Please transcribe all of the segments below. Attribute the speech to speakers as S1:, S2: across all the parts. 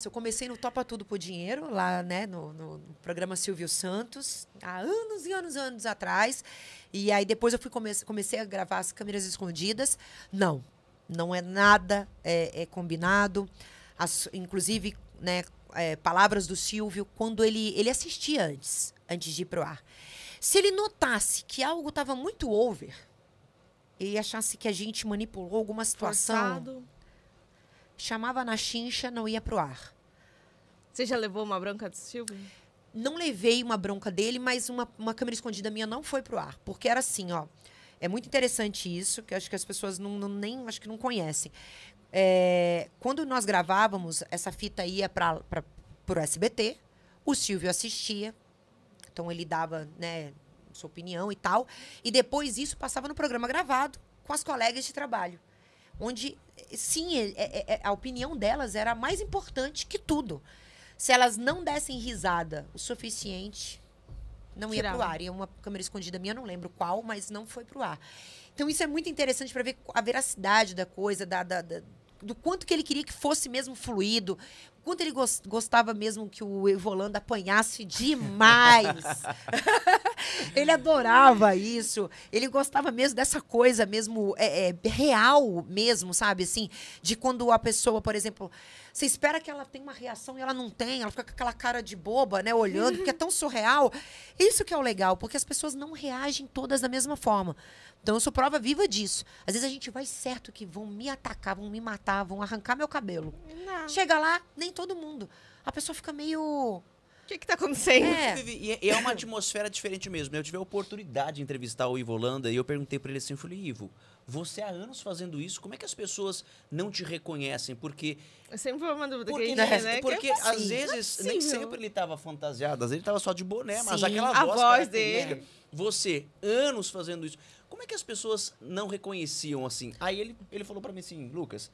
S1: Eu comecei no Topa Tudo por Dinheiro, lá, né, no programa Silvio Santos, há anos e anos e anos atrás. E aí depois eu comecei a gravar as câmeras escondidas. Não é nada combinado. Inclusive, né, palavras do Silvio, quando ele assistia antes de ir pro ar. Se ele notasse que algo estava muito over, e achasse que a gente manipulou alguma situação...
S2: Forçado.
S1: Chamava na chincha, não ia pro ar.
S2: Você já levou uma bronca do Silvio?
S1: Não levei uma bronca dele, mas uma câmera escondida minha não foi pro ar. Porque era assim, ó. É muito interessante isso, que eu acho que as pessoas acho que não conhecem. Quando nós gravávamos, essa fita ia pro SBT, o Silvio assistia, então ele dava, né, sua opinião e tal. E depois isso passava no programa gravado com as colegas de trabalho. Onde, sim, a opinião delas era mais importante que tudo. Se elas não dessem risada o suficiente, não ia pro ar. E uma câmera escondida minha, não lembro qual, mas não foi pro ar. Então, isso é muito interessante para ver a veracidade da coisa, do quanto que ele queria que fosse mesmo fluido, quanto ele gostava mesmo que o Evolanda apanhasse demais. Ele adorava isso. Ele gostava mesmo dessa coisa mesmo real mesmo, sabe? Assim, de quando a pessoa, por exemplo, você espera que ela tenha uma reação e ela não tem, ela fica com aquela cara de boba, né, olhando, porque é tão surreal. Isso que é o legal, porque as pessoas não reagem todas da mesma forma. Então, eu sou prova viva disso. Às vezes a gente vai certo que vão me atacar, vão me matar, vão arrancar meu cabelo.
S2: Não.
S1: Chega lá, nem todo mundo. A pessoa fica meio...
S2: O que tá acontecendo?
S3: E é uma atmosfera diferente mesmo. Eu tive a oportunidade de entrevistar o Ivo Holanda e eu perguntei para ele assim, eu falei, Ivo, você há anos fazendo isso, como é que as pessoas não te reconhecem? Porque...
S2: Eu sempre foi uma dúvida
S3: Porque,
S2: que
S3: né? Porque
S2: que é
S3: às vezes, nem sempre ele estava fantasiado, às vezes ele estava só de boné, mas
S1: Sim,
S3: aquela
S2: a
S3: voz
S2: voz
S3: característica,
S2: dele.
S3: você, anos fazendo isso, como é que as pessoas não reconheciam assim? Aí ele falou para mim assim, Lucas,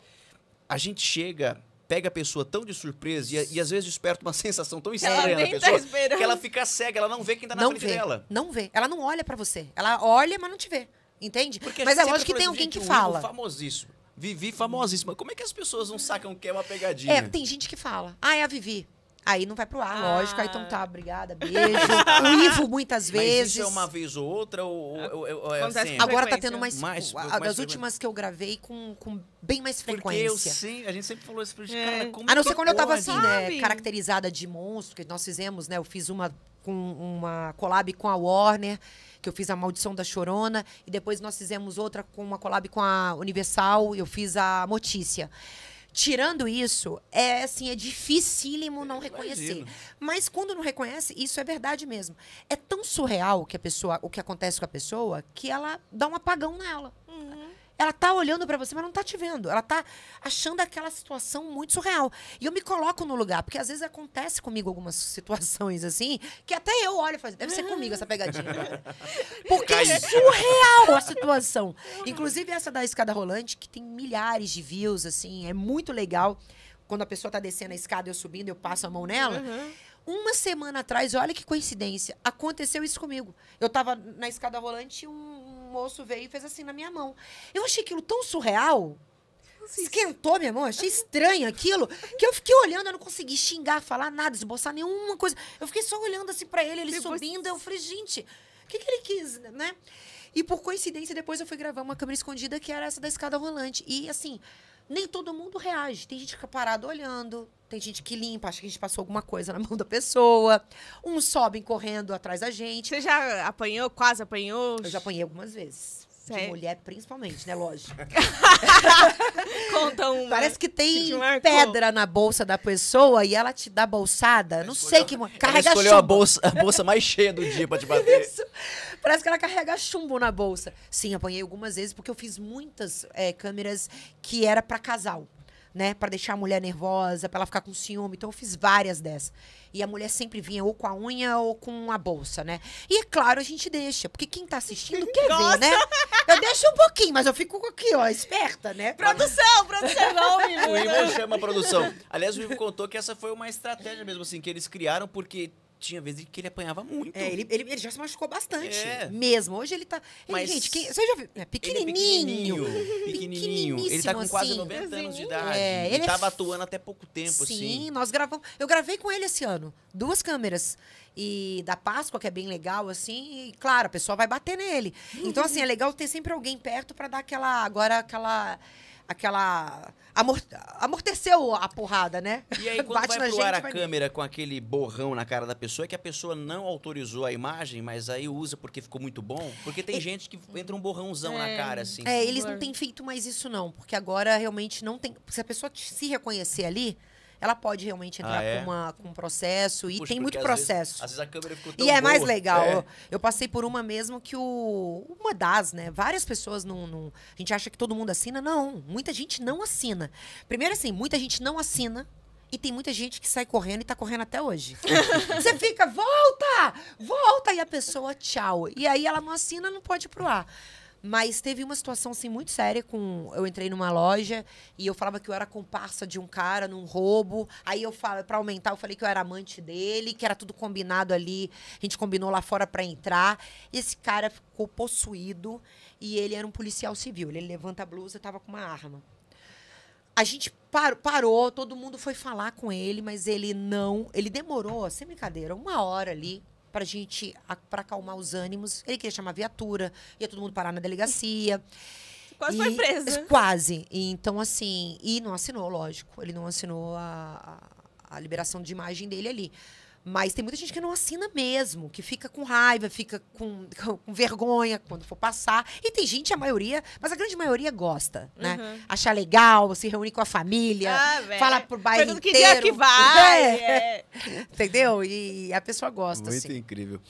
S3: a gente chega... pega a pessoa tão de surpresa e às vezes desperta uma sensação tão estranha na pessoa que ela fica cega, ela não vê quem tá na frente dela.
S1: Não vê. Ela não olha pra você. Ela olha, mas não te vê. Entende?
S3: Porque
S1: Mas é lógico que tem alguém que fala.
S3: Famosíssimo. Vivi famosíssima. Como é que as pessoas não sacam que é uma pegadinha?
S1: Tem gente que fala. É a Vivi. Aí não vai pro ar, lógico. Aí então tá, obrigada, beijo. O Ivo muitas vezes.
S3: Mas isso é uma vez ou outra ou é assim?
S1: Agora tá tendo mais
S3: das
S1: últimas que eu gravei com bem mais frequência.
S3: Porque a gente sempre falou isso pra gente, cara, como
S1: a não ser quando eu tava assim, né,
S2: Sabe?
S1: caracterizada de monstro, que nós fizemos, né? Eu fiz uma collab com a Warner, que eu fiz a Maldição da Chorona, e depois nós fizemos outra com uma collab com a Universal, eu fiz a Motícia. Tirando isso, é dificílimo não reconhecer.
S3: Imagino.
S1: Mas quando não reconhece, isso é verdade mesmo. É tão surreal o que acontece com a pessoa, que ela dá um apagão nela. Ela tá olhando pra você, mas não tá te vendo. Ela tá achando aquela situação muito surreal. E eu me coloco no lugar, porque às vezes acontece comigo algumas situações assim, que até eu olho e falo, deve ser comigo essa pegadinha. Porque é surreal a situação. Inclusive essa da escada rolante, que tem milhares de views, assim, é muito legal. Quando a pessoa tá descendo a escada, eu subindo, eu passo a mão nela. Uma semana atrás, olha que coincidência, aconteceu isso comigo. Eu tava na escada rolante e um moço veio e fez assim na minha mão. Eu achei aquilo tão surreal. Esquentou minha mão, achei estranho aquilo, que eu fiquei olhando, eu não consegui xingar, falar nada, esboçar nenhuma coisa. Eu fiquei só olhando assim pra ele, ele subindo, eu falei, gente, o que ele quis, né? E por coincidência, depois eu fui gravar uma câmera escondida, que era essa da escada rolante. E assim, nem todo mundo reage. Tem gente que fica parado olhando, tem gente que limpa, acha que a gente passou alguma coisa na mão da pessoa. Uns sobem correndo atrás da gente.
S2: Você já apanhou, quase apanhou?
S1: Eu já apanhei algumas vezes. De mulher, principalmente, né? Lógico.
S2: Conta uma.
S1: Parece que tem
S2: te marcou.
S1: pedra na bolsa da pessoa e ela te dá bolsada. Não sei que... Carrega
S3: escolheu
S1: chumbo.
S3: a bolsa mais cheia do dia pra te bater.
S1: Isso. Parece que ela carrega chumbo na bolsa. Sim, apanhei algumas vezes, porque eu fiz muitas câmeras que era pra casal, né? Pra deixar a mulher nervosa, pra ela ficar com ciúme. Então, eu fiz várias dessas. E a mulher sempre vinha ou com a unha ou com a bolsa, né? E, é claro, a gente deixa. Porque quem tá assistindo quer ver, né? Eu deixo um pouquinho, mas eu fico aqui, ó, esperta, né?
S2: Produção, não,
S3: O Ivo chama a produção. Aliás, o Ivo contou que essa foi uma estratégia mesmo, assim, que eles criaram porque tinha vezes que ele apanhava muito.
S1: Ele já se machucou bastante.
S3: É.
S1: Mesmo. Hoje ele tá.
S3: Mas
S1: gente, você já viu? É
S3: Ele é
S1: pequenininho.
S3: pequenininho. Ele tá com quase
S1: assim.
S3: 90 anos de idade.
S1: É,
S3: ele
S1: ele é
S3: tava atuando até pouco tempo,
S1: Sim,
S3: assim.
S1: nós gravamos. Eu gravei com ele esse ano. 2 câmeras. E da Páscoa, que é bem legal, assim. E, claro, a pessoa vai bater nele. Então, assim, é legal ter sempre alguém perto pra dar amorteceu a porrada, né?
S3: E aí, quando
S1: Bate
S3: vai
S1: na
S3: pro ar a
S1: vai-
S3: câmera com aquele borrão na cara da pessoa, é que a pessoa não autorizou a imagem, mas aí usa porque ficou muito bom. Porque tem gente que entra um borrãozão na cara, assim.
S1: Eles não têm feito mais isso, não. Porque agora realmente não tem. Se a pessoa se reconhecer ali, ela pode realmente entrar com um processo. E
S3: Puxa,
S1: tem muito
S3: porque
S1: processo.
S3: Às vezes a câmera ficou tão
S1: E é mais
S3: boa.
S1: legal.
S3: É.
S1: Eu passei por uma mesmo que uma das, né? Várias pessoas não. A gente acha que todo mundo assina. Não. Muita gente não assina. Primeiro, assim, muita gente não assina. E tem muita gente que sai correndo e tá correndo até hoje. Você fica, volta! Volta! E a pessoa, tchau. E aí ela não assina, não pode ir pro ar. Mas teve uma situação, assim, muito séria com... Eu entrei numa loja e eu falava que eu era comparsa de um cara num roubo. Aí eu falei, pra aumentar, eu falei que eu era amante dele, que era tudo combinado ali. A gente combinou lá fora pra entrar. Esse cara ficou possuído e ele era um policial civil. Ele levanta a blusa e tava com uma arma. A gente parou, todo mundo foi falar com ele, mas ele não... Ele demorou, sem brincadeira, 1 hora ali pra acalmar os ânimos. Ele queria chamar a viatura, ia todo mundo parar na delegacia.
S2: Quase foi presa.
S1: Quase. E, então, assim... E não assinou, lógico. Ele não assinou a liberação de imagem dele ali. Mas tem muita gente que não assina mesmo, que fica com raiva, fica com vergonha quando for passar. E tem gente, a maioria, mas a grande maioria gosta, né? Achar legal, se reunir com a família, fala pro bairro
S2: Pergunta
S1: inteiro.
S2: que dia que vai.
S1: Entendeu? E a pessoa gosta,
S3: Muito
S1: assim.
S3: incrível.